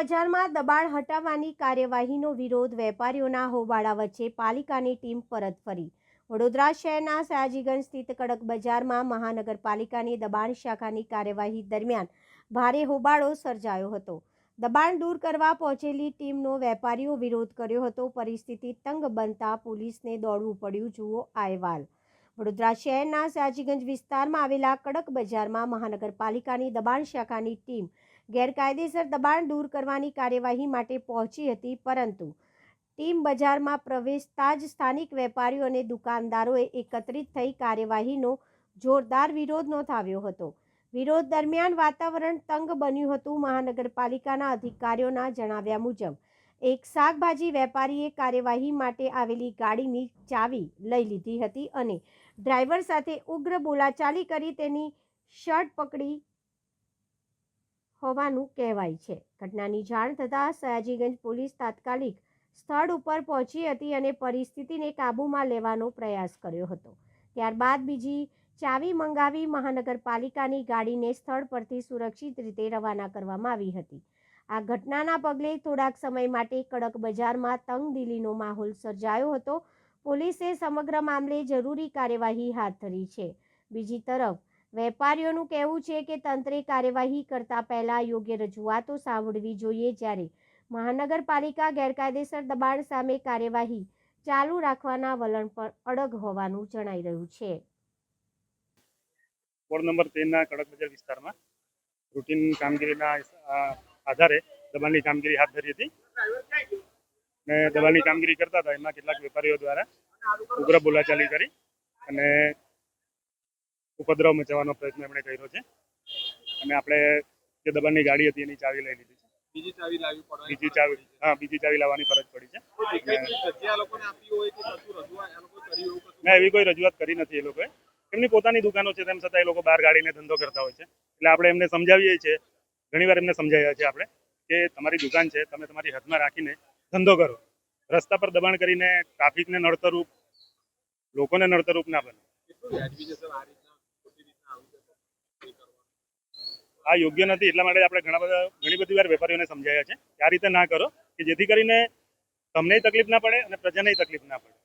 બજારમાં દબાણ હટાવવાની કાર્યવાહીનો વિરોધ, વેપારીઓના હોબાળા વચ્ચે પાલિકાની ટીમ પરત ફરી। વડોદરા શહેરના સયાજીગંજ સ્થિત કડક બજારમાં મહાનગરપાલિકાની દબાણ શાખાની કાર્યવાહી દરમિયાન ભારે હોબાળો સર્જાયો હતો। દબાણ દૂર કરવા પહોંચેલી ટીમનો વેપારીઓ વિરોધ કર્યો હતો। પરિસ્થિતિ તંગ બનતા પોલીસને દોડવું પડ્યું। જુઓ આ અહેવાલ। વડોદરા શહેરના સયાજીગંજ વિસ્તારમાં આવેલા કડક બજારમાં મહાનગરપાલિકાની દબાણ શાખાની ટીમ ગેરકાયદેસર દબાણ દૂર કરવાની કાર્યવાહી માટે પહોંચી હતી, પરંતુ ટીમ બજારમાં પ્રવેશતા જ સ્થાનિક વેપારીઓ અને દુકાનદારોએ એકત્રિત થઈ કાર્યવાહીનો જોરદાર વિરોધ નોંધાવ્યો હતો। વિરોધ દરમિયાન વાતાવરણ તંગ બન્યું હતું। મહાનગરપાલિકાના અધિકારીઓના જણાવ્યા મુજબ એક શાકભાજી વેપારીએ કાર્યવાહી માટે આવેલી ગાડીની ચાવી લઈ લીધી હતી અને ડ્રાઈવર સાથે ઉગ્ર બોલાચાલી કરી તેની શર્ટ પકડી હોવાનું કહેવાય છે। ઘટનાની જાણ થતાં સયાજીગંજ પોલીસ તાત્કાલિક સ્થળ ઉપર પહોંચી હતી અને પરિસ્થિતિને કાબૂમાં લેવાનો પ્રયાસ કર્યો હતો। ત્યારબાદ બીજી ચાવી મંગાવી મહાનગરપાલિકાની ગાડીને સ્થળ પરથી સુરક્ષિત રીતે રવાના કરવામાં આવી હતી। આ ઘટનાના પગલે થોડાક સમય માટે કડક બજારમાં તંગદિલીનો માહોલ સર્જાયો હતો। પોલીસે સમગ્ર મામલે જરૂરી કાર્યવાહી હાથ ધરી છે। બીજી તરફ વેપારીઓનું કહેવું છે કે તંત્રે કાર્યવાહી કરતા પહેલા યોગ્ય રજૂઆતો સાંભળવી જોઈએ, જ્યારે મહાનગરપાલિકા ગેરકાયદેસર દબાણ સામે કાર્યવાહી ચાલુ રાખવાના વલણ પર અડગ હોવાનું જણાઈ રહ્યું છે। વોર્ડ નંબર 13 કડક બજાર વિસ્તારમાં રૂટીન કામગીરીના આધારે દબાણની કામગીરી હાથ ધરી હતી અને દબાણની કામગીરી કરતા હતા એમાં કેટલાક વેપારીઓ દ્વારા ઉગ્ર બોલાચાલી કરી અને ઉપદ્રવ મચાવવાનો પ્રયત્ન એમણે કર્યો છે અને આપણે જે દબાણની ગાડી હતી એની ચાવી લઈ લીધી છે। બીજી ચાવી લાવવાની ફરજ પડી છે। ના, એવી કોઈ રજૂઆત કરી નથી એ લોકોએ। એમની પોતાની દુકાનો છે, તેમ છતાં એ લોકો બહાર ગાડીને ધંધો કરતા હોય છે, એટલે આપણે એમને સમજાવીએ છીએ, ઘણીવાર એમને સમજાવ્યા છે આપણે કે તમારી દુકાન છે, તમે તમારી હદમાં રાખીને ધંધો કરો। રસ્તા પર દબાણ કરીને ટ્રાફિકને નડતરરૂપ, લોકોને નડતરરૂપ ના બને। આ યોગ્ય નથી, એટલા માટે આપણે ઘણી બધી વાર વેપારીઓને સમજાવ્યા છે કે આ રીતે ના કરો, કે જેથી કરીને તમને તકલીફ ના પડે અને પ્રજાને તકલીફ ના પડે।